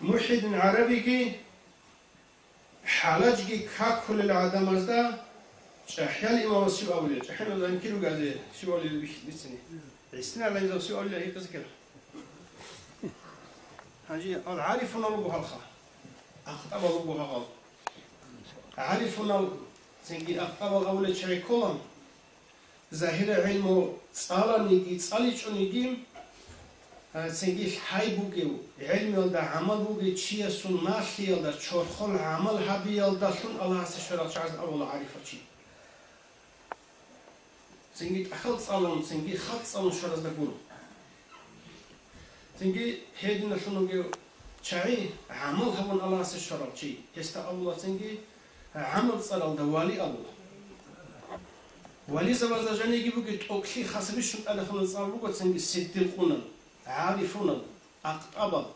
محيط عربي كي حالج كي كل العدم أزدا شحيال إمام الشيء أولي شحيال الله يمكنه قاعد شيء أولي بيسني عسنا الله يزود شيء أولي هيك كذا هاجي عارفون ربها الخا أخطأ ربها غلط عارفون سنجي أخطأ أولي شيء كلام ظاهر علمه صار نيجي صالح نيجي سنجي حي بوجيو علم يلدا عمل بوجي شيء سون ماشي يلدا شرخل عمل هبي يلدا سون الله سشرا شعز أول عارفة شيء سنجي أخلص علم سنجي خلص علم شرز نقول سنجي هيدنا شنو جو شيء عمل هون الله سشرا شيء يستا الله سنجي عمل صار الدوالي الله ولي زوجان يجيبوا كتوكسي خاصبيش أنا خلنا نصاروا قد سنجي ستين قونا عارفون أقطابا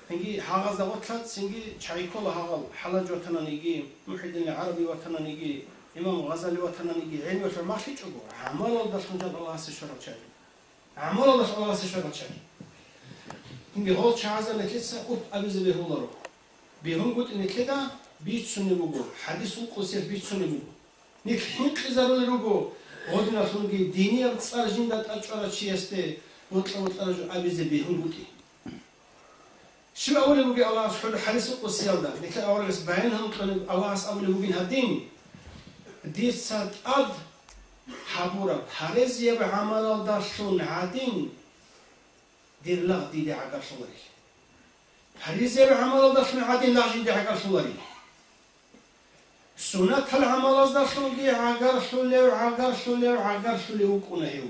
سنجي هذا وقت سنجي شيء كله هذا حلا جوتنا نيجي محيط العربي وتنا نيجي إمام غزالي وتنا نيجي علم وتر ما فيش أقول عمل الله سبحانه الله سشرب شيء عمل الله سشرب شيء سنجي غول شعزا نتلسا أبي زبيه الله رو بيهم قلت إن كذا بيت سني بقول حديث قصير بيت سني بقول نكحين كزارو لروجو غادنا سونجي دينيا تصارجين دات أشارة شيء وطلع أبي زبيهم بودي شو أول بوجي الله سبحانه حديث قصير ده نكلا أول بس بينهم كانوا الله أول بوجي هدين دي سات أد حبورة حرز يبع عمل دارشون عادين دير لا دي عقل صوري حرز يبع عمل دارشون عادين لا جدي عقل صوري سنة العمل أصدق سنجي عقر سليو وكونه هيو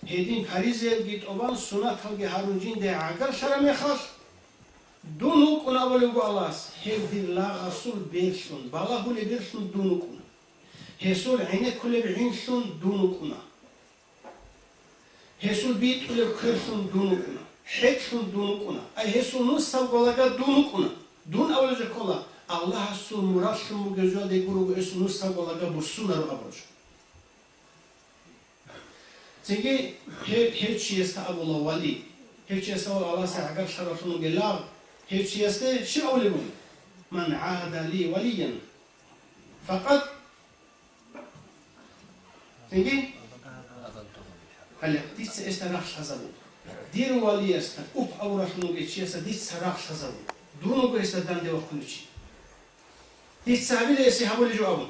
هيدين باريزيل جيت أبان سنة الجي هارونجين ده عقر شرمي خاص دونو كنا بلوغو الله هيدين لا غسول بيرسون بالا هو بيرسون دونو كنا هيسول عينك كل بعينسون دونو كنا هيسول بيت كل بخيرسون دونو كنا حكسون دونو كنا أي هيسول نص الغلاقة دونو كنا دون أول جكولا الله سو مراسم مجزوا ديكورو اسمه سبلا جبرسونا رأبرج. تيجي هيك شيء استأبو الله ولي هيك شيء استأبو الله سعجب شرفنا جلاب هيك شيء است شو أولهم من عهد لي وليا فقط تيجي هلا ديس استراح حزبو دير ولي است أوب أورفنا جيت شيء است ديس سراح حزبو دونو جيست دان ده وقتنشي تسابيل يسي هقول جوابهم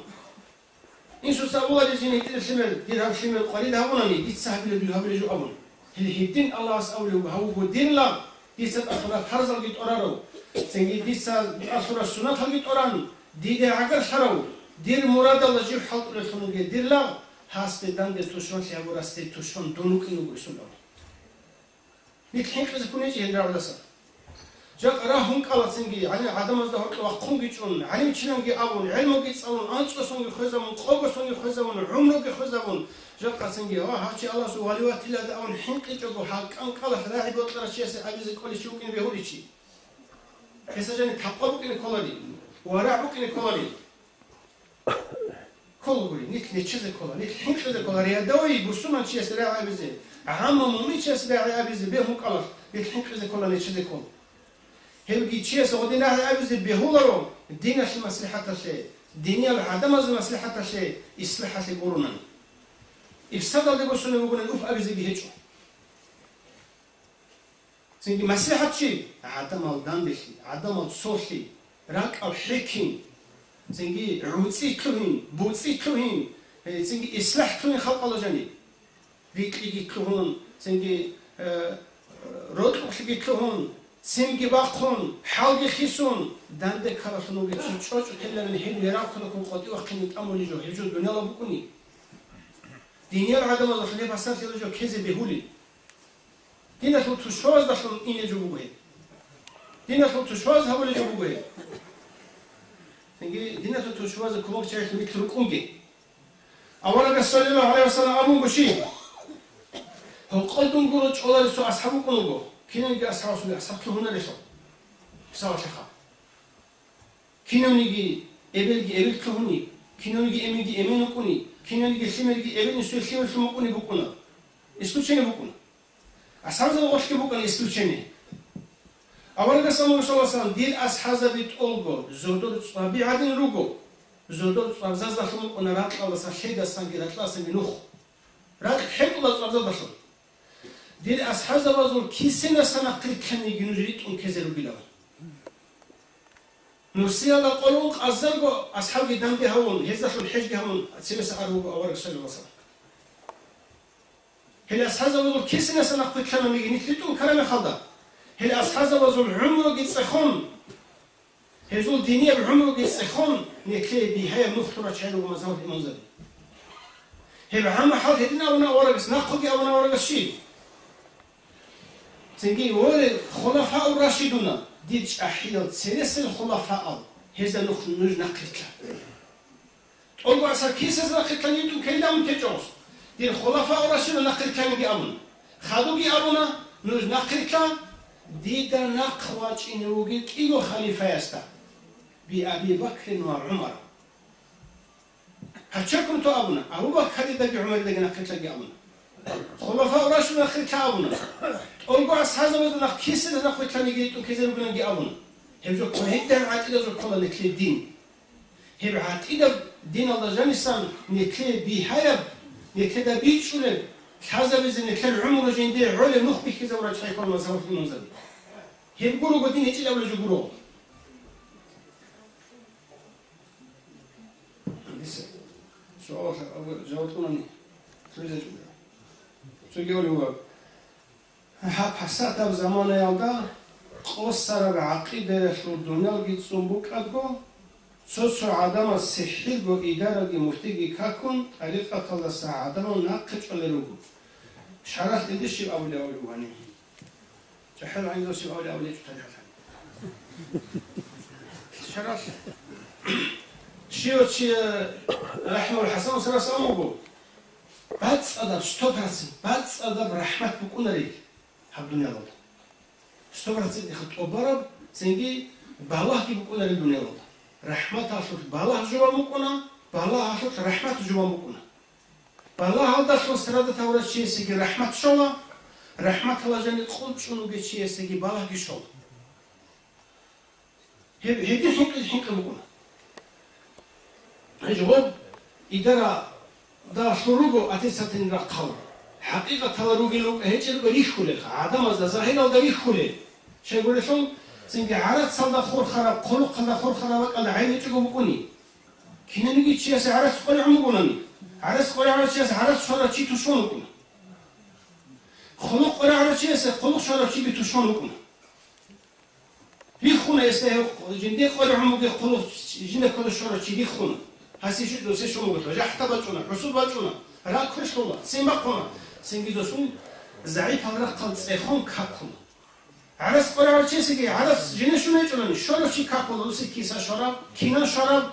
إنسو سابوا لجيني ترسمل ديرها بسمل قليل هقولني تسابيل دول هقول جوابهم اللي هيدين الله أسأله وهو دين لا تيسات أخرى حرزل جيت أرارو سنجي تيسات أخرى السنة هجيت أران دي عقل شرو دير مراد الله جيب حط رسمه دير لا هاست دان ده توشون سيابو راست توشون دونو كينو بيسولو نتحين كذا كونيجي هندرا ولا سا جاك راهم كلا سنجي على عدم الظهور وقوم جيتون على مشينهم جي أبون علم جي تصون أنشق سونج خزامون قوق سونج خزامون عمره جي خزامون جاك سنجي هاتشي الله سوالي واتلا داون حين كيجو حق أن كلا راعي بطل شيء سأبيز كل شيء وكين بيهودي شيء كسجن تحقق كين كلاري ورع كين كلاري كلاري نتشيز كلاري نتحين كلاري دوي بسومان شيء سراعي بيزه عام ممي شيء سراعي بيزه بيهم كلا نتحين كلاري نتشيز كلاري هبقي شيء سودينا أبيز بهولرو دين المصلحة شيء دنيا العدم از المصلحة شيء إصلاح شيء قرونا إفساد ده بسونه بقولنا أوف أبيز بيهجو سنجي مصلحة شيء عدم الدندشي عدم الصوصي راك أو حكين سنجي عوتسي كلهين بوتسي كلهين سنجي إصلاح كلهين خلق الله جاني بيكلي كلهون سنجي رد أخلي كلهون سمجي باقون حالجي خيسون دانده كارثنو بيتشو تشوش وكلنا نحين يراكنا كون قدي وقتني تأمل جو هجو الدنيا لا بكوني دنيا العدم الله خليه بسات يلجو كذا بهولي دينا تو تشواز دخل إني جو بقول دينا تو تشواز هقول جو بقول نجي دينا تو تشواز كموك شايف ميتروك أمجي أولا قصة الله عليه وسلم أبو بشي هو قلتم قولوا تشولا لسوا أصحابكم نقول كنا نجي أصحاب سوري أصحاب هنا ليش سوا شخا كنا نجي إبل كهوني كنا نجي إمين نكوني كنا نجي سيم نجي إبل نسوي سيم نكوني بكونا إسكتشني بكونا أصحاب زمان وش كبكونا إسكتشني أولا قسم صلى الله عليه وسلم دير أصحاب بيت أولغو زودو تصابي عادين روغو زودو تصاب زازدخلون ونرات الله سخيدا سانجي راتلا سنجي نوخ رات حب الله تصاب زازدخلون دير أصحاب زازول كيسنا سنقل كان يجنوريت كزيرو بلا نرسي الله قولون أزرغو أصحاب دمدي هون هزدخلون الحج هون تسيبس أروغو أورق صلى الله عليه وسلم هل أصحاب زازول كيسنا سنقل كان يجنوريت كلام خالدا هل أصحاب زازول عمره قد سخون هزول دينية بعمره قد سخون نكلي بهاي مخترع شهدوا مزاود المنزل هل عام حال هدنا أونا ورقس نقضي أونا ورقس شيء سنجي ورد خلفاء الراشدون ديش أحيل سلسل الخلفاء هذا نخرج نقلك أولو أصلا كيسز نقلك يتم كيدا من تجوز دي الخلفاء الراشدون نقلك يجي أمن خادو جي أمنا نج نقلك ديدا نقواج إن وجد إيجو خليفة يستا بأبي بكر وعمر هتشكروا تو أبونا أبو بكر ديدا بعمر ديدا نقلك يجي أمنا خلفاء الراشدون نقلك أبونا أولو أصحاب زودنا كيسز نقلك يجي كيزر بنا يجي أبونا هبجو كهيدا عتيدا زو كلا نكلي الدين هب عتيدا دين الله جانسان نكلي بهايب نكلي بيتشولن كذا بزين كل عمره جندي على نخبي كذا ولا شيء كل ما سوى في المنزل هي بيقولوا قدين يجي ولا يجبروه سؤال جاوبتونا مني تريد تجيبه شو يقولوا هو حسات بزمان يالدا قصر بعقيدة الدنيا الجد سنبوك أدبو سوسو عدم السحيل بو إدارة مفتقي كاكون طريقة الله سعادة وناقش على روغو شرح لدي شيء أولي واني جحل عنده شيء أولي شرح شيء رحمه الحسن صلى الله عليه وسلم بعد أدب شتوب هاتسي بعد أدب رحمة بكون ريك حب دنيا الله شتوب هاتسي يخط أبرب سنجي بالله كي بكون ريك دنيا الله رحمة أشوف بالله جوا مكونا بالله أشوف رحمة جوا مكونا بالله هذا شو سرادة ثورة شيء سيجي رحمة شلا رحمة الله جاني تقول شنو بيت شيء سيجي بالله كيشلا هدي حنك مكونا الجواب إدارة دا شروقو أتيساتين رقاو حقيقة تواروجي لوك هيك لوك ريخولي عدم از ظاهر أو ريخولي شيء يقول شو سنجي عرض صلدا خور خراب قلق خلا خور خراب قال عيني تجو بكوني كنا نجي شيء عرض قل عمقونني عرض قل عرض شيء عرض شرا شيء تشون كنا خلق قل عرض شيء خلق شرا شيء بتشون كنا ريخونا يسته جندي قل عمق خلق جند كل شرا شيء ريخونا هسي شو دوسي شو مقول جا حتى بتشونا حسود بتشونا راك كرش الله سيما قنا سنجي دوسون زعيف هذا قلت سيخون كاكون عرس قرار چه سگی عرس جنشو نمیتونن شراب چی کاکو دوستی کیسه شراب کینا شراب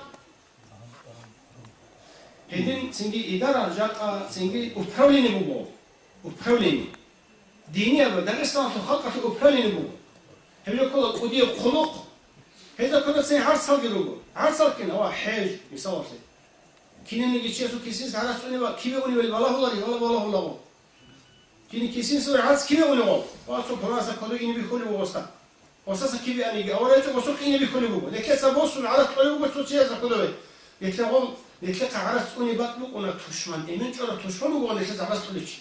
هدین سنگی اداره جاتا سنگی upravljeni بو upravljeni دینی ابو در اسلام تو خلق تو upravljeni بو هلو كل قدي خلق هذا كل سنه هر سال گیرو هر سال كنا وا حج مثال كينا نيجي چيسو كيسيس عرس اوني وا كيبه اوني ولا والله الله كيني كيسين سوى عرس كيبه اوني وا واسو براسا كلو اني بيخولي واستا واساسا كيبه اني اوريتو واسو اني بيخولي بو لكن سبوسو عرس كلو بو تشيزا كلو يتلقوا يتلقى عرس اوني بطلق ولا تشمن امين ولا تشمن ولا يتلقى عرس كلشي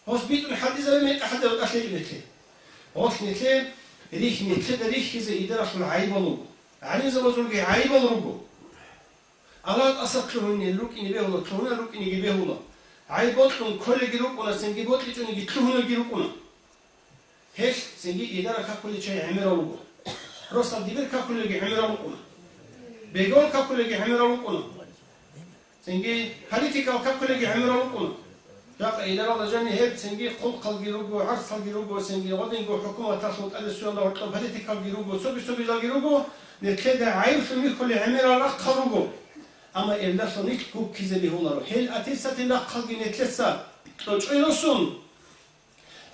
هوس بيتو حديث لما حد الاخير نتلي هوس نتلي ريح نتلي ريح زي اداره العيب ولو علي زوجو عيب ولو الله أسقطني لوك إني بيه ولا تلونا لوك إني جبيه ولا عيبوتهم كل جروب ولا سنجي بوت ليجون يجي تلونا جروب ولا هيش سنجي إدارة ككل شيء عمره ولا رأس ديبر ككل شيء عمره ولا بيجون ككل شيء عمره ولا سنجي هالتي ككل شيء عمره ولا جاء إدارة لجاني هيك سنجي قل جروب وعرس جروب وسنجي غدين جو حكومة تخلط على السؤال الله وطلب هالتي كجروب وسوبي جروب نتكلم عيب في كل عمره لا خروجه أما إلا صنيك كوب كذبي هو نروح هل أتيسات نقل جنت لسه تجي رسوم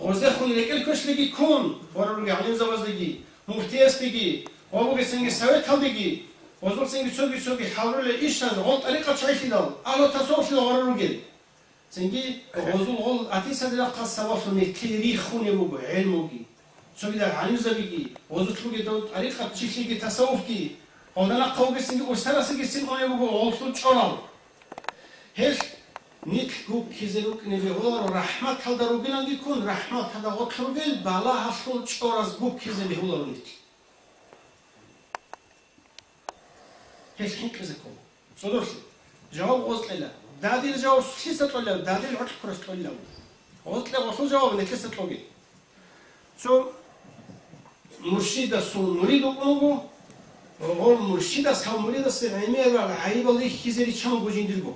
وزدخل لك الكش لقي كون ورا يعني زواج لقي مفتيس لقي وابو بسنج سويت هذيقي وزور سنج سوبي حاول لإيش هذا غلط طريقة شيء فينا على تصوف ورا الرجل سنجي وزور غلط أتيسات نقل سواف من تاريخ خوني بو علمه چون در حالی زبیگی وضوح که تو طریقت چیزی که تصوف کی خودنا قوی سینگ استراسی که سین آنه بگو آلتون چرا هیچ نیت گو کیزلوک نبیهولا رو رحمت هل درو بینندی کن رحمت هل درو کلگل بالا هستون چرا از گو کیزلوهولا رو نیت هیچ کیزه کن صدرش جواب غزل دادیل جواب سیست طلع دادیل عطل کرست طلع غزل غزل جواب نکست طلعی چون مرشد سون مرید اونو و مرشد از هم مرید سعیمه و عیب الله کیزری چم گوجیندیر گو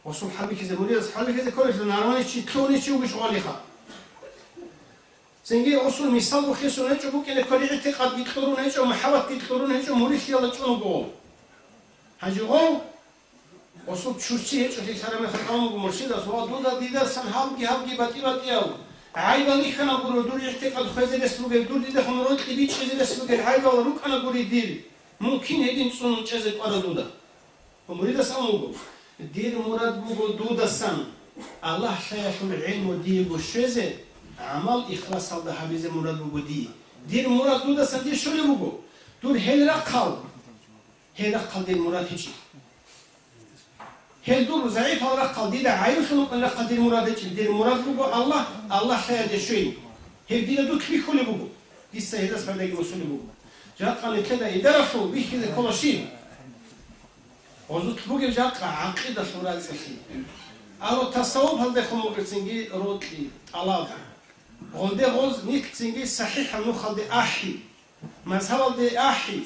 وصل حبی کیز مرید از حبی کیز کارش نرمانی چی تونی چی وش غالی خا سنگی اصول مثال و خیسونه چه بو که کاری اعتقاد بیکترونه چه محبت بیکترونه چه مرید خیال چونو گو هجوم اصول چوچی چه فکر کردم خدام و مرشد از و دو دیده سن هم باتی عیب الله خنا گرو دور اعتقاد خیز دست بگیر دور دیده خون رو تبی چیزی دست بگیر عیب الله رو خنا گوری دیر ممکن هدین سون چیزی پاره دودا و مرید سامو گفت دیر مراد بگو دودا سن الله شایشون علم و دی گوشزه عمل اخلاص هل ده حبیز مراد بگو دیر مراد دودا سن دیر شولی بگو دور هل رقال دیر مراد هیچی هل دور ضعيف هذا قديد عايش ولا قدير مراد دير مراد بقول الله خير شيء هل دي دو كلي كل بقول دي السيدة اسمها دي مسؤول بقول جات قال كده يدرسوا به كده كل شيء وزوج بقول جات عقيدة شورى السخي أو تصوب هذا خمو بتسنجي روتي الله غلدي غز نيت تسنجي صحيح إنه خلدي أحي مذهب دي أحي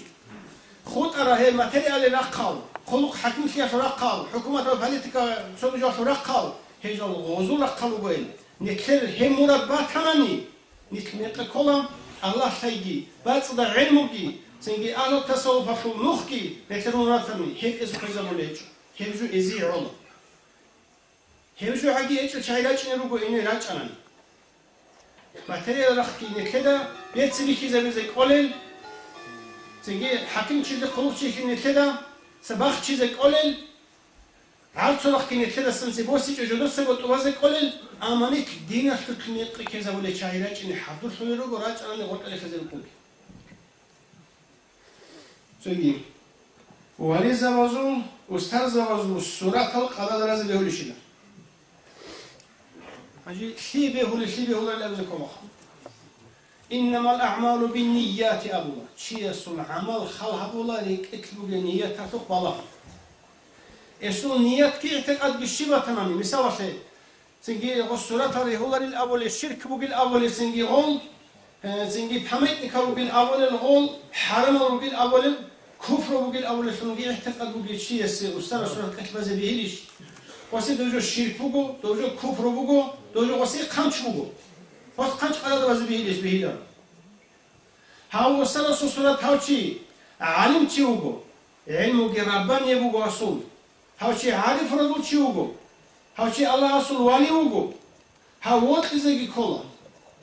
خود أراه ماتيريال رقال خلق حكم فيها رقال حكومة البوليتيكا سوي جالس رقال هيج الغزو رقال وقول نكتر هم مربع تمامي نكمل كلام الله شيء بعد صدق علمه سنجي أهل التصوف فشو نخكي نكتر مرتبي هيك إذا كذا مولج هيك جو إزي علا هيك جو حاجة إيش الشايلات نروقو إني راج أنا ماتريال رخكي نكتر بيتسمي كذا بيزك قليل سنجي حكم شيء قلوب شيء نكتر سباخ چیزک قلل عاد سرخ کنی تلا سنسی بوسی چه جلو سبت وزک قلل آمانیت دین اشتر کنیت که زبوله چایره چنی حضور شده رو گراج آن نقول علی خزر کوبی. سوگیم ولی زوازون استر زوازون سورت هل قدر درز بهولیشیده. هجی شی بهول لابد کمخ. إنما الأعمال بالنيات أبولا شيء سون عمل خلها أبولا ريك اكتبوا بالنيات تقبلا يسون نيات كي اعتقاد بالشبه تمامي مثال شيء سنجي غسورة تري هو الأول الشرك بقول الأول سنجي غول سنجي بحميت نكرو بالأول الغول حرم بقول الأول كفر بقول الأول سنجي اعتقاد بقول شيء سي أستاذ سورة كتب زبيهليش واسي دوجو الشرك بقول دوجو كفر بقول دوجو واسي قمش بقول وقت قنچ قرار باز بهیلش بهیلار. هاو وصل سوسرات هاو چی؟ عالم چی وگو؟ علمو کی ربانی وگو اصول. هاو چی عارف رضو چی وگو؟ هاو چی الله اصول والی وگو؟ هاو وقت زگی کلا.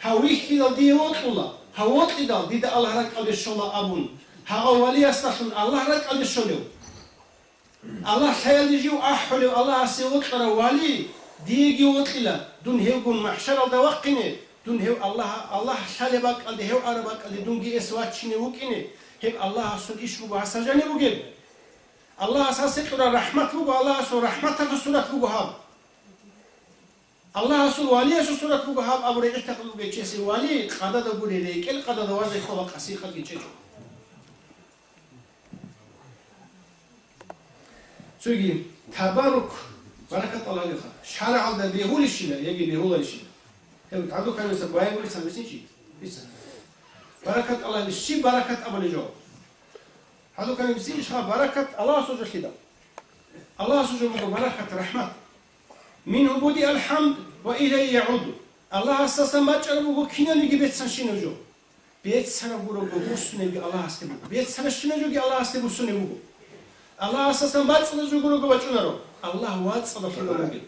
هاو ایکی دال دی وقت کلا. هاو وقت دال دید الله رک علی شلا ابون. هاو والی استخدم الله رک علی شلو. الله خیال دیجیو احلو الله اسی وقت را والی دیگی وقت لا دون هیگون محشر الدواقینه. دون هو الله شالبك على هو عربك على دونجي اسوات شنو وكينه هب الله اصل ايش بو اسجاني بوجل الله اساس ترى رحمت بو الله اصل رحمتك سورة بو هاب الله اصل والي اصل سورة بو هاب ابو ريتك بو بيچسي والي قدد ابو ريك القدد وازي خلق اسيخه بيچو سوغي تبارك بركه الله لك شرع ده بيقول الشيء يجي بيقول الشيء تعدو كانوا يسبوا يقول لسه مسين شيء لسه بركة الله الشيء بركة أبو الجو هذا كانوا يسين إيش بركة الله سوى كده الله سوى بركة رحمة من عبودي الحمد وإليه يعود الله أساسا ما تجربوا كنا نيجي بيت سنشينو جو بيت سنة بورو بوسني بي الله أستبو بيت سنة شنو جو الله أستبو سنة بو الله أساسا ما تصل جو بورو بوجنارو الله واتصل في الأمور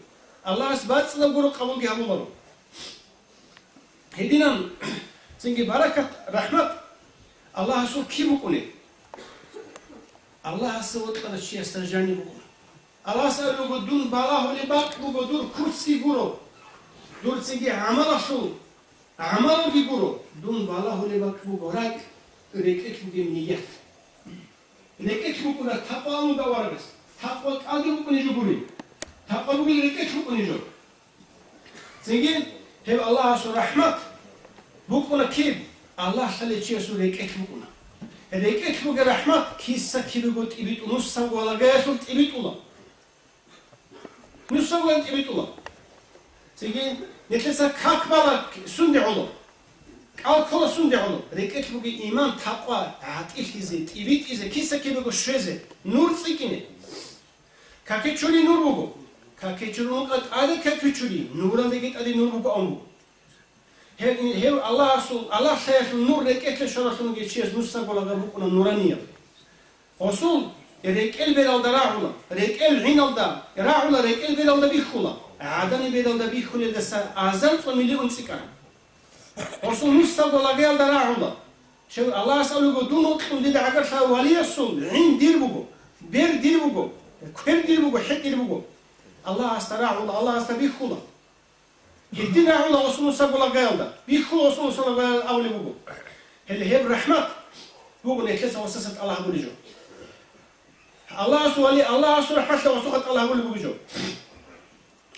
الله أسبات صل بورو قبول جهه بورو هدينا سنجي بركة رحمة الله سو كي بكوني الله سو وطن الشيء استرجاني بكون الله سألو بدون بالاه ولباق بدون كرسي برو دور سنجي عمل شو عمل بيقولوا دون بالله اللي بكتبوا وراك ريكت بجميع ريكت بكرة تقوى مدورة بس تقوى قادر بكون يجبري تقوى بقول ريكت بكون يجبر زين هي الله سبحانه رحمة بكون كيف الله خلي شيء سو ريكت بكون ريكت بكون رحمة كيسة كيف بقول تبيت ونص ولا جاهل تبيت ولا نص ولا تبيت ولا زين نتلسا كاكبالك سندي علو قال كل سندي علو ريكت بقول إيمان تقوى عتيل إزاي تبيت إزاي كيسة كيف بقول شوزة نور سكينة كاكيتشولي نور بقول كاكيتشولي نور قد أده كاكيتشولي نورا لقيت أده نور بقول أمو هي الله شايف النور ريكت لشرف نجي شيء نص ولا بقول نورانية أصول ريكل بيرالدا راعولا ريكل عينالدا راعولا ريكل بيرالدا بيخولا عادني بيرالدا بيخولا دسا أزل فمليون سكر أصول نص ولا بيرالدا راعولا شو الله سألوه دون وقتهم دي عقر شوالي الصول عين دير بقو بير دير بقو كير دير بقو حد دير بقو الله استراعولا الله استبيخولا يدين راعولا أصول نص ولا بيرالدا بيخولا أصول نص ولا بيرالدا أولي بقو اللي هي برحمة بقو نتلسا وسست الله بوليجو الله سؤالي الله سؤال حتى وسقط الله يقول بوجو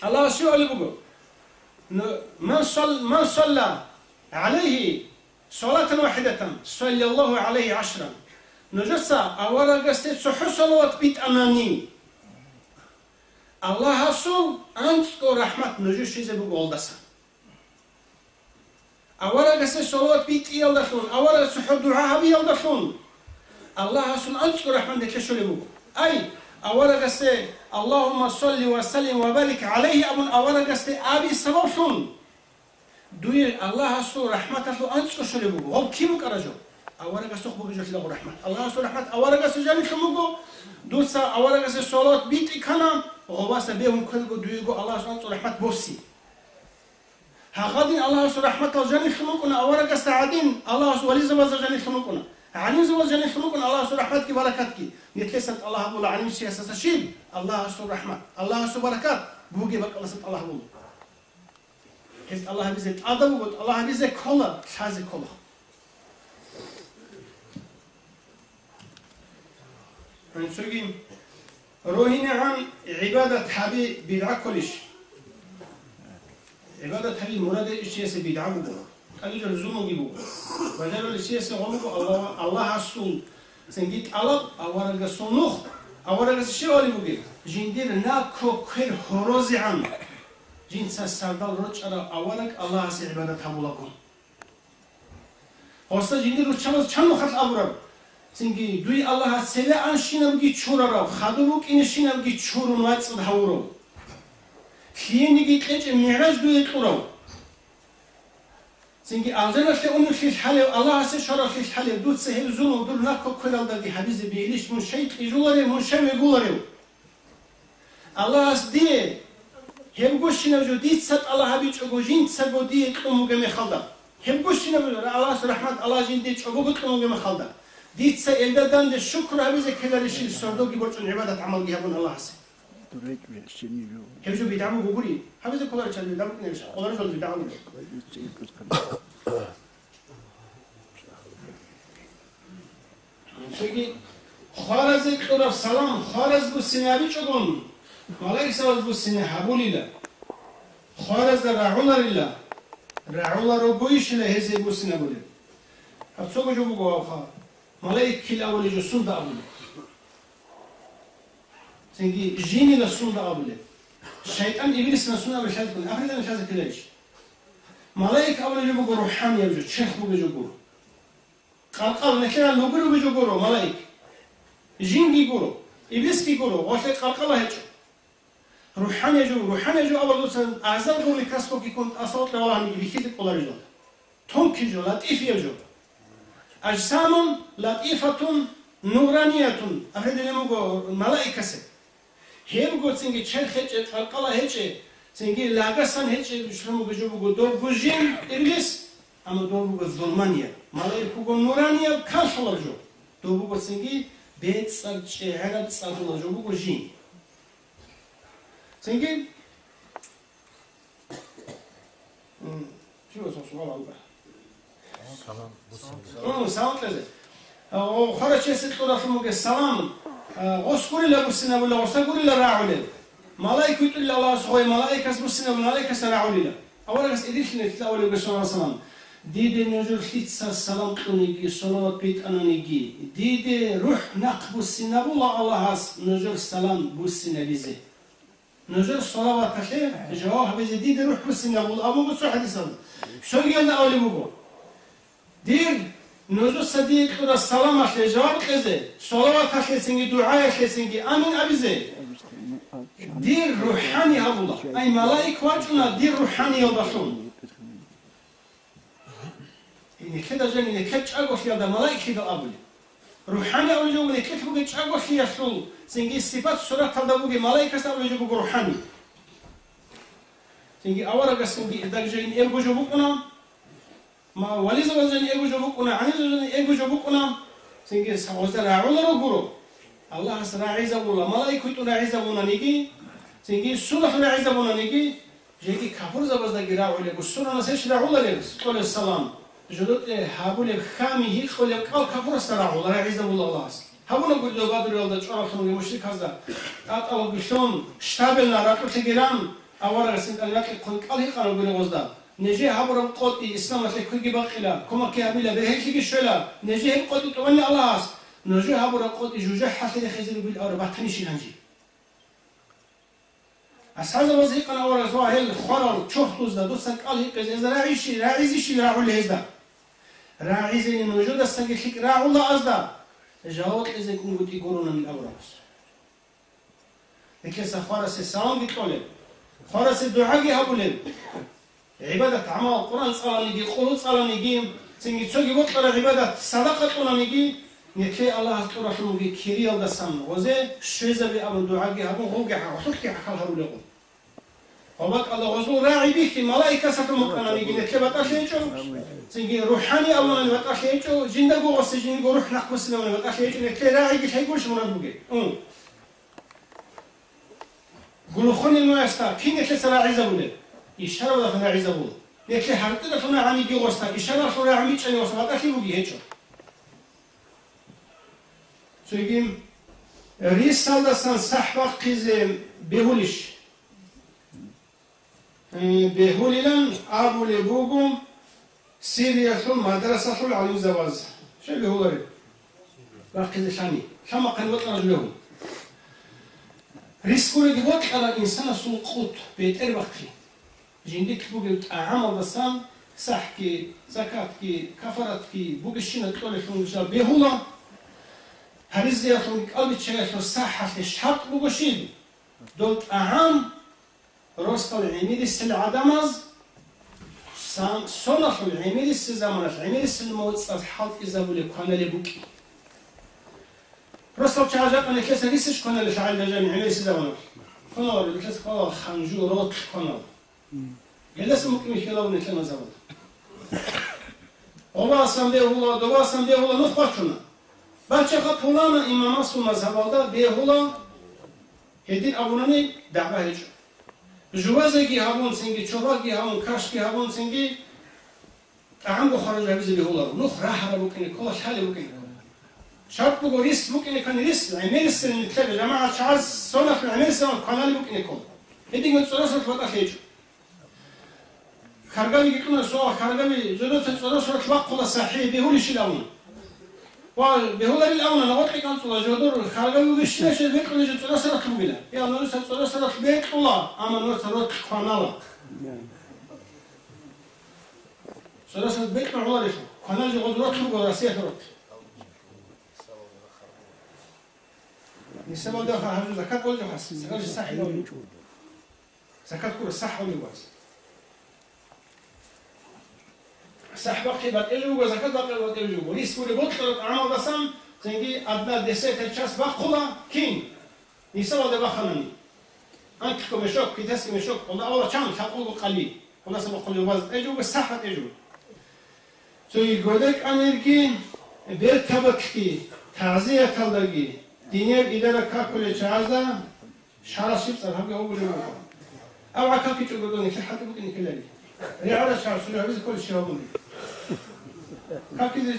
الله سؤالي بوجو من صلى عليه صلاة واحدة صلى الله عليه 10 نجسا أولا قصت صحو صلوات بيت أماني الله سؤال أنت رحمة نجس شيء بقول دسا أولا قصت صلوات بيت يلدخون أولا صحو دعاء بيلدخون الله سؤال أنت رحمة نكشولي بوجو أي أولا قصة اللهم صل وسلم وبارك عليه أبو أولا قصة أبي سببشون دوي الله سو رحمة الله أنت شو لبوجو هو كيف كرجو أولا قصة خبوج جل رحمة الله سو رحمة أولا قصة جاني خموجو دوسا أولا قصة صلاة بيت كنا وهو سبيهم كل دوي جو الله سو رحمة بوسي هغادين الله سو رحمة الله جاني خموجنا أولا قصة عادين الله سو ولي زواج جاني خموجنا علي زواج جاني خموجنا الله سو رحمتك بركاتك يتلسنت الله أقول عليم سياسة شيب الله سو رحمة الله سو بركات بوجي بك الله سبحانه الله أقول هيك الله بيزت أدب وقت الله بيزت كلا شازي كلا هنسوقين روحنا عن عبادة حبي بدعة كلش عبادة حبي مراد السياسة بدعة بقول قال يجوا الزوم يجيبوا وجالوا السياسة غلبوا الله عصون سنجيت علب أولا قصنوخ أولا قص شيء اللي بقول جندير ناكو كير هروزي عم جنس السردال رج على أولا الله عز عبادة حبولكم هوسا جندير رج شمس شنو خط أبرم سنجي دوي الله سلا أنشينا بقي تشورا خدوك إنشينا بقي تشورون واتس الهورو خيني جيت ليش المعراج دوي تورو سنجي أنزلنا في أمور في الحالة الله عز شرع في الحالة دود سهل زون ودور ناكو كل هذا حبيز بيليش من شيء يجولره من شيء يقولره الله عز دي هم قشنا وجوديت سات الله هبيج أقوجين سبودي كلهم جم خلدا هم قشنا وجود الله رحمة الله جين ديت أقوج كلهم جم خلدا ديت سائل دان الشكر هبيز كلا الشيء السردو جبرت عبادة عمل جهة من الله عز هم جو بيدعموا بقولي هبيز كل شيء بيدعموا كنيش الله رجل بيدعموا شوكي خارز كتور سلام خارز بسنابي چگون ملاك سواز بسنه حبولي لا خارز رعولا لله رعولا رو بويش له هزي بسنه بولي هتصوغ جو بگو آخا ملاك كل أولي جو سند أبولي سنگي جيني لسند أبولي شيطان إبليس نسند أبولي شاهد كن أخرى لنا شاهد كلاش ملاك أولي جو بگو روحان يبجو تشيخ بگو جو بگو قال نكنا لوجرو بيجورو ملاك جين بيجورو إبليس بيجورو واشيء قال الله هيك روحان يجو أول دوسن أعزل قولي كسبو كي كنت أصوات لولا عني بيخيط قول رجال توم كيجو لطيف يجو أجسام لطيفة نورانية أفرد لموجو ملائكة سه هم قلت سنجي شيخ هيك قال الله هيك سنجي لاجسان هيك شلون بيجو بقول دور بوجين إبليس أما دور بقول ظلمانية ملايكو قول نورانية كان شلون دور بقول سنجي بيت صار شيء هذا صار الله جو بقول جين سنجي سلام لازم خارج چه طرف موقع سلام اسکوری لبسنا ولا اسکوری لراعله ملائكة إلا الله سخوي ملائكة بسنا ملائكة سراعوليلا أولا بس إديش نتلا أولي بسنا سلام ديد نجور خيتسا سلام تونيجي صلاة بيت أنونيجي ديد روح نقب السنا والله الله هاس نجور سلام بسنا بيزي نجور صلاة تخير جواه بيزي ديد روح بسنا والله أبو بسوا حديث الله شو قلنا أولي بقول دير نجور صديق ترى السلام أخي جواب كذا صلاة أخي سنجي دعاء أخي سنجي آمين أبيزي دير روحاني هبولا أي ملائكة واجنا دير روحاني يلبسون يعني كذا جاني نكتش أقوى في هذا ملائكة كذا أبولي روحاني أولي جو نكتش بقتش أقوى في يسول سنجي صفات سورة هذا بقى ملائكة أولي جو بقى روحاني سنجي أورا قسنجي إذا جاني إيجو جو بقنا ما وليز وزاني إيجو جو بقنا عني زاني إيجو جو بقنا سنجي سوزر عولا رجورو الله راعي زبونا ملائكة راعي زبونا نيجي سنجي سورة راعي زبونا نيجي جيكي كفر زبزنا جراء عليه والسورة نسيش راعولا لبس قول السلام جدود هابول خامي هيك قول كال كفر استراعولا راعي زبونا الله هابونا قول لو قادر يلدا شراب خنوي مشرك هذا أطلع بشون شتابلنا راكب تجرام أورا رسنت الوقت كل كال هيك قالوا بقول غزدا نجي هابورا قطي إسلام مثل كل جباقيلا كم كيابيلا برهيك شلا نجي قطي توني الله نجي هابورا قطي جوجح حتى يخزلوا بالأربع تنيشي هنجي أسحاب وزيقنا ورا زواهل خرر شخص ده دوستن قال هيك إذا راعيزي راعول هذا راعيزي موجود استنجيك راعول أزدا جاوت إذا يكون قلت يقولون من الأوراق لكن سخارس السلام بيقولن خارس الدعاء هابولن عبادة عمل القرآن صلاة نجي قول صلاة نجي سنجي تسوي قلت عبادة صدقة قلنا نجي نتلي الله أذكره في مجيء كريال دسام وزه شيزة بأبن دعاء هابون غوجة وحكي حكال هؤلاء وبك الله وزو راعي بيك ملائكة ستمكنا نجي نتلي بتأخيجو سنجي روحاني الله بتأخيجو جندقو وسجنقو روح نقص لنا بتأخيجو نتلي راعي بيك هيقولش منابوجي قولوا خوني المؤسسة كين نتلي سراعي زبولة إشارة ولا فراعي زبولة نتلي هرتنا فنا عمي جوستا إشارة فنا عمي تشاني وسط بتأخيجو هيجو سويجيم ريسالة سان صحبة قيزم بهولش بهوليلان أبو لبوغم سيريا ثم مدرسة ثم على الزواج شو بهولري باقي ثاني كما كان وطن رجلهم ريسكولي جوات على الإنسان سلقوت بيت البقي جندك بوجود عمل بسام صحكي زكاتكي كفرتكي بوجشينا تقولي في بهولا هريز يخون قلبي تشغل صحة الشرط بوشيد دوت أهم رستل عميد السل عدمز صنف العميد السل زمانش عميد السل موت صحات إذا بولي كنا لبوكي رستل تشاجع أنا كيس ريسش كنا لشعل دجاني عميد السل زمانش كنا ولا كيس كنا خنجورات كنا جلس ممكن يخلون نتلنا زمان الله سامده الله دوا سامده الله نخبرتنا بچه خود پولانا امام سو مذهبادا بیهولا هدین ابونانی دعوه هجو جوازگی هاون سنگی چوباگی هاون کاشکی هاون سنگی تعم بخارج ربز بیهولا نخ راه را بکنی کلاش حالی بکنی شرط بگو ریس بکنی کنی ریس عمیرس نتلقی جماعة شعاز صنف عمیرس کانالی بکنی کن هدین گوت صورت بطا هجو خرگامی گیتون سوال خرگامی جدوت صورت وقت صحیح بیهولی شیلون وبهولر الأول أنا وقت كان صلاة جودور خارجة وبشتري شيء بيت ولا جت صلاة كمبيلة يا الله نص صلاة بيت الله أما نص صلاة خانالة صلاة بيت مع الله ليش خانالة جودورات لو راسية رات نسمع ده خارج زكاة ولا جهاز زكاة صح ولا زكاة كل صح ولا جهاز صح باقي بقى وزكاة باقي وجوب وليس كل بطل عمل بسام زنجي أدنى دسيت الشاس بقولا كين نسوا ده بخلني أنت كمشوك كتاس كمشوك والله أول كم تقول قليل والله سبق قليل وزن أجوب الصح أجوب سو يقولك أمريكي بيرتبكي تعزية كالدقي دينير إدارة كاكل جهازا شارع شيب صار هم يقولوا أو عكاكي تقولون كل حد يقول إنك لالي ريعرش عسولي هبز كل شيء هبوني كاكيزي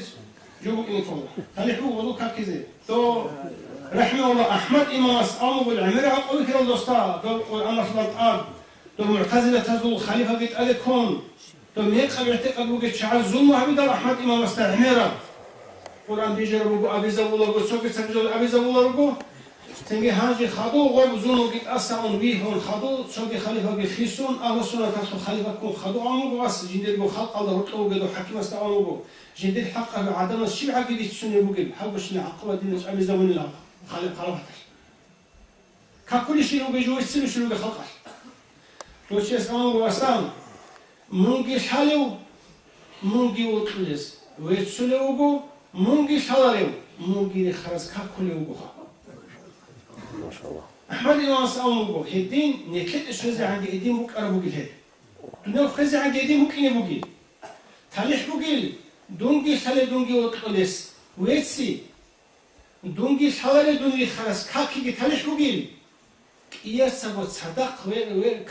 جوبك إنكم تلحبوا وضو كاكيزي تو رحمه الله أحمد إمام أسأمه بالعمر عقل كده الدوستا تو أنا صلت آب تو معتزلة تزول خليفة قلت ألكون تو ميق اعتقد وقت شعر ظلم هبدا أحمد إمام أستعمره قرآن بيجر بقو أبي زبولا بقو سوق سجل أبي زبولا بقو تنجي هاجي خدو غوب زونو قلت أسأون بيهون خدو سوق خليفة قلت خيسون أهل سنة تحت خليفة كون خدو عمو بس جندير بقو خلق الله رطلو قدو حكيم استعمو بقو جندير حق عدم الشيعة قلت السنة بقو حبشنا عقبة دينش أبي زبون الله خليفة ككل شيء بيجوا يصير شنو بخلقه توشي اسمه واسام مونجي حالو مونجي وطلس ويتسلوغو مونجي حالو مونجي خرز ككل يوغو ما شاء الله احمد امام صامو هدين نكت شوزي عندي هدين بوك اربو جيل دنيا خزي عندي هدين ممكن يبوغي تاليح بوغيل دونجي حالو دونجي وطلس ويتسي دونجي حالو دونجي خرز كاكي تاليح بوغيل إياه سبب صدق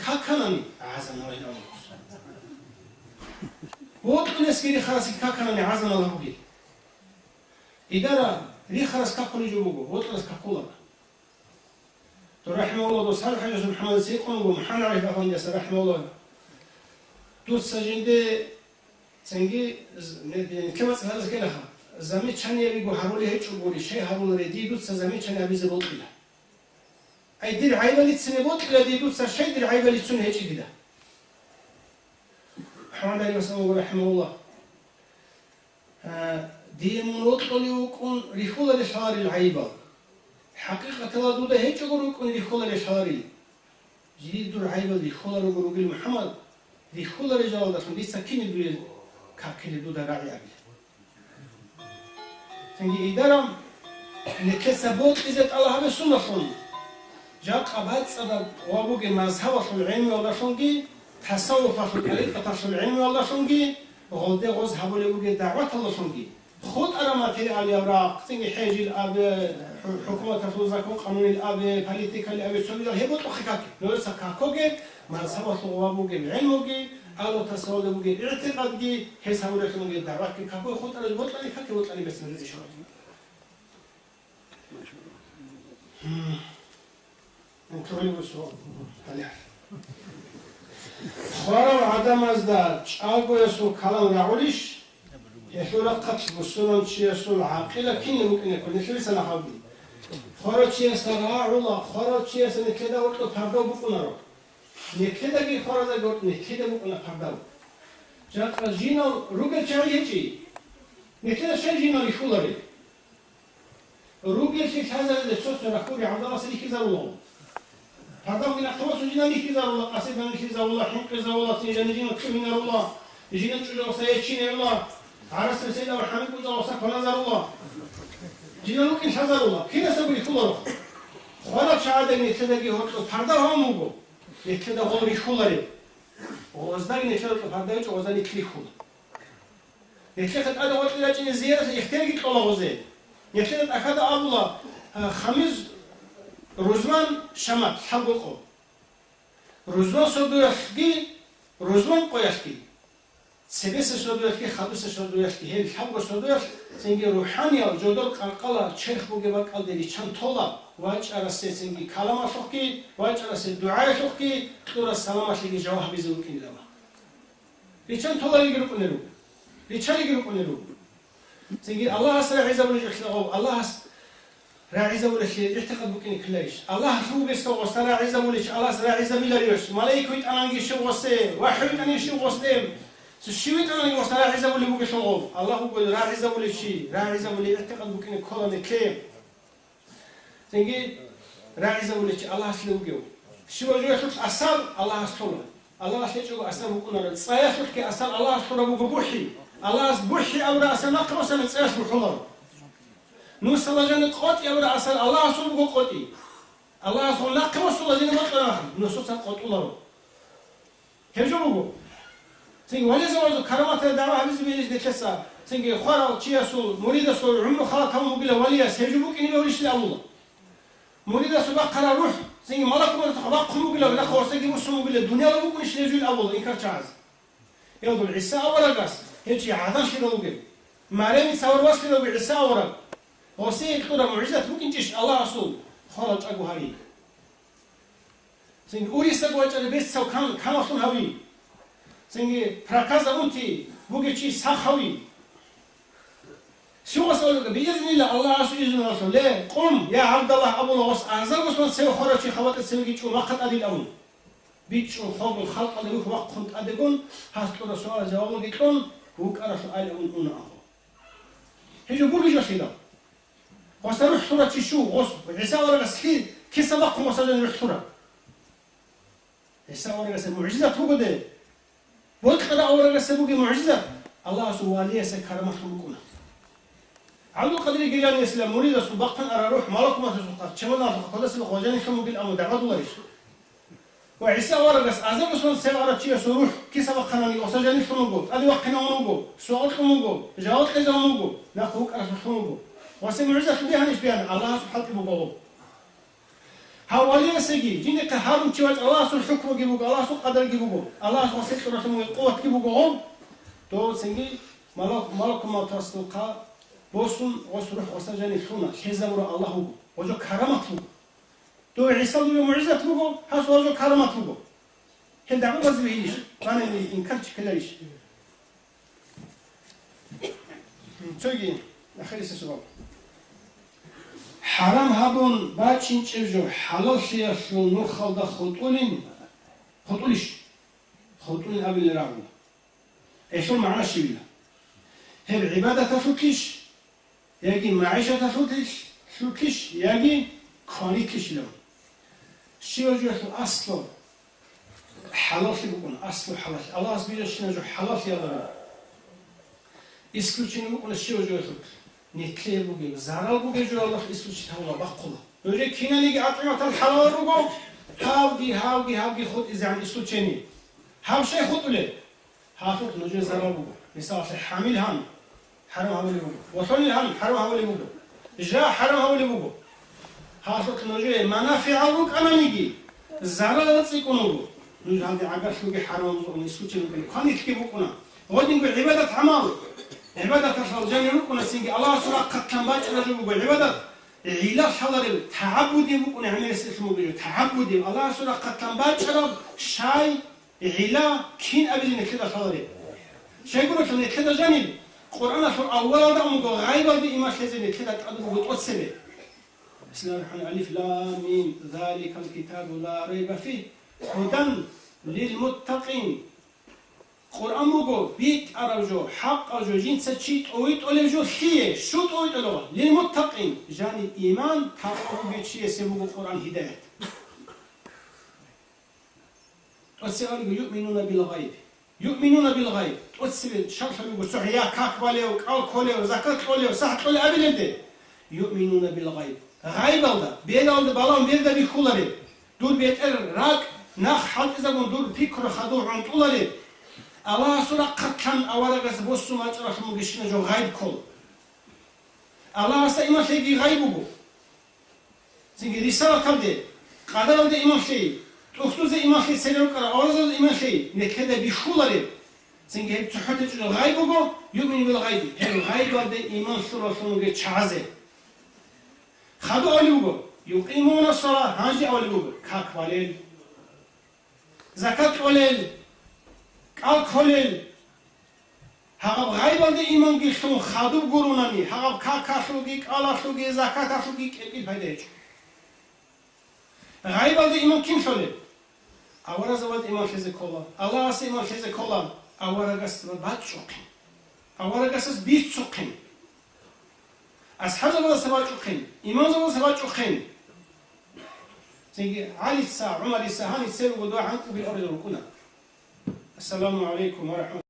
كاكناني عزنا الله ينعم وقت نسكري خلاص كاكناني عزنا الله بقي إدارة لي خلاص كاكل يجوبه وقت ناس كاكولا رحمه الله دوس هذا حاجة محمد سيقون ومحمد عارف أخوان ياسر رحمه الله دوس سجنده سنجي كم هذا كلها زميل شان يبي بحرولي هيك وقولي شيء هارون ردي دوس زميل شان يبي زبط له أي دير عيبة لتسنبوت إلى ديدوت سرشيد دير عيبة لتسن هيك كده. محمد علي مسلم رحمه الله. دين منوط ليكون ريخولا لشهر العيبة. حقيقة الله دوده هيك يقولون ريخولا لشهري. جديد دور عيبة ريخولا رجل محمد ريخولا رجال ده فندي سكين الدول كاكل دوده راعي عليه. تنجي إدارة نكسبوت إذا الله هم السنة فن. جاء قبض صدق وابوك مذهب في العلم ولا شنقي تصوف في الطريقة في العلم ولا شنقي غلط غز هبول يبوك دعوة الله شنقي خود أرماتي على الأوراق تيجي حاجة الأب حكومة تفوزكم قانون الأب بوليتيكا الأب سوري هي بطل خكاك نورس كاكوجي مذهب في وابوك العلموجي أو تصور يبوك اعتقادي هي هبول شنقي دعوة كاكو خود أنا بطل أنا كاكو بطل أنا بس من الإشارة نتولي بسوا عليه خارم عدم از در چالگو یسو کلام راولش یسو قتل بسونم چی یسو عاقل کی نمکنه کنه چه سنا خابی خارج چی است راولا خارج چی است نکدا ورتو پردا بکنه رو نکدا کی خارج گرت نکدا بکنه پردا جات جینا روگه چای چی نکدا شای جینا لیخولاری روگه چی حاضر لسوس راخوری عبدالله سلیکی زرولو هذا من أخوات جينا نكذا الله أسيبنا نكذا الله حنكذا الله تيجي جينا كمينا الله جينا تجوا سيأتينا الله عرس سيدنا محمد وجا وسق نظر الله جينا لكن حذر الله كنا سبي خلوا خلاص شعاد نكذا جي هو فردا هم مو نكذا هو ريخولاري وزداي نكذا فردا يجوا وزداي كليخول نكذا هذا وقت لا جينا زيارة يحتاج الله وزين نكذا أخذ الله خميس روزمان شمات حقوقه روزمان سودويخكي روزمان قويخكي سبيس سودويخكي خلوص سودويخكي هي حقوق سودويخ سنجي روحانيا جودل قلقلا شيخ بوجي بقال دي چند طولا واج ارسي سنجي كلام شوكي واج ارسي دعاء شوكي دور السلام عليكي جواب بيزوكي لما بيچند طولا يجرو كنلو بيچا يجرو كنلو سنجي الله اسرع عز وجل الله راعي ولا شيء يعتقد بكني كلش الله شو بيسوي وصل راعي ولا شيء الله راعي ولا يوش ملاك ويت أنا نجي شو وصل واحد أنا شو وصلهم سشيوت أنا نجي وصل راعي ولا بوك شغل الله هو راعي ولا شيء راعي ولا يعتقد بكني كلام كلام تيجي راعي ولا شيء الله شلو جو شو وجه شو أصل الله أصله الله شو أصل بكون صايح كي أصل الله أصله بوحي الله بوحي أو رأس نقرأ سنة صايح بحضر نوس الله جنة قطي أو رأس الله أصله بقطي الله أصله نقرأ سلا جنة مطلع نوسوس قط الله كم جو بقول تيجي ولا زواج كرامات الدعوة هذي بيجي دكسا تيجي خارا شيء أصل مريد أصل عمره خلا كم بلا ولي سيجيبوك إني بقولش الله مريد أصل بقرا روح تيجي ملك مرة تخبق قم بلا ولا خوارس تيجي مسلم بلا الدنيا لا بقولش يجوا الأول إنكار شعز يودو عيسى أورقاس هيجي عادان شلوجي مريم تصور واسكلو بعيسى أورق وسيء كتورة معجزة ممكن تيش الله رسول خرج أبو هاري زين أوري سبوا جل بيت سو كم أصلا هوي زين بركازا أنتي بوجي شيء صح هوي شو أسألك بإذن الله رسول إذن رسول لا قم يا عبد الله أبو الغص أعزل وصل سوي خرج شيء خوات السوي شو ما قد أدي الأمر بيتش وخوض الخلق اللي هو وقت كنت أدقون هاستور السؤال جوابه قلتون هو كأر سؤال أون أخو هيجو بوجي جسيلا وصلوا حصورة شو غصب عيسى ورقة سكين كي سبقهم وصلوا الحصورة عيسى ورقة معجزة هو بده بقول كذا ورقة سبوقي معجزة الله سبحانه سكرمه بكونه عبد القادر الجيلاني يسلم مريد سبقا أرى روح مالكم ما تسقط شمالنا فقط لسه خواجاني خمو بالأمر دعوة الله وعيسى ورقة أعزم وصل سيارة شيء سروح كي سبقنا لي وصلني خمو أبي وقنا ونوجو سؤال خمو جواب كذا ونوجو ناخوك أرى خمو واسه معجزة خبيها نش بيان الله سبحانه وتعالى هوالي سجي جيني كهارم تشوج الله سو الحكم جيبوك الله سو قدر جيبوك الله سو وسيط رسمه القوة جيبوكهم تو سجي مالك ما تصدقا بوسون وسروح وسجني خونا حزمر الله هو وجو كرامته تو عيسى له معجزة هو هاس وجو كرامته هو هل دعوة زبيش أنا إنكرت كلاش تيجي آخر السؤال حرام هابون باچين چيجو حلال سياسو نو خالدا خطوليش أبي الرعون إيشو معنى شبيلا هل عبادة تفوكيش يجي معيشة تفوكيش يجي كونيكيش لهم شيء جو أصله حلال بكون أصله حلال الله سبحانه شنو حلال يلا исключение بكون شيء جو نتلي بوجي زارال بوجي جو الله يسوع تهوى بقوله يجي كنا نيجي أطعمة الحلال بوجو هاوجي خد إذا عن исключение هاو شيء خد له هافت نجي زارال بوجو مثال حامل هم حرام هاولي بوجو وصل هم حرام هاولي بوجو جاء حرام هاولي بوجو هافت نجي منافع بوجو أنا نيجي زارال تسيكونه نجي هذا عقل شوقي حرام بوجو исключение بوجو كان يحكي بوجونا ودين بعبادة عمال عبادة الرجال يقولون سينجي الله سورة قتلان باج رجل بقول عبادة علاج حضر تعبدي بقول عمل اسمه بيجو تعبدي الله سورة قتلان باج رب شاي علا كين أبدي كذا حضري شاي يقولون كذا كذا جانب القرآن في أول هذا أمور غايبة بإيمان كذا كذا تقدم وتوسله بسم الله الرحمن الرحيم ألف لام ميم ذلك الكتاب لا ريب فيه هدى للمتقين قرآن مگو بیت آرزو حق آرزو جنس چیت اویت اولجو خیه شوت اویت اولو للمتقین جانی ایمان تقوی بیچیه سمگو قرآن هدایت وسیاری یؤمنون بالغیب وسیل شرح میگو سحیا کاک بالیو کال کولیو زکات کولیو صحت کولیو ابیلنده یؤمنون بالغیب غیب alda بیل alda balon bir de bir kulları dur beter rak nach halk zaman dur fikr khadu untulları الله سورة قتلان أورقة بوسو ما ترى في مجلسنا جو غيب كل الله سإيمان شيء غيبه زين رسالة كده قدر ده إيمان شيء تخصوص إيمان شيء سيرو كلا أورز إيمان شيء نكده بيشولره زين هي تحط جو غيبه يؤمن بالغيب هل غيب ده إيمان سورة في مجلس شعزة خدوا أولوه يقيمون الصلاة هنجي أولوه كاك باليل زكاة أوليل قال كلل هغب غيب ده إيمان جيشتون خادو قروناني هغب كاكاشوجي قالاشوجي زكاتاشوجي كيل فايدة غيب ده إيمان كم شلل أورا زود إيمان خيز كلا الله أس إيمان خيز كلا أورا جس بات شوكين أورا جس بيت شوكين أصحاب زود سبات شوكين إيمان زود سبات شوكين تيجي علي الساعة عمر الساعة هني سير ودوا عنكم بالأرض الركونا السلام عليكم ورحمة الله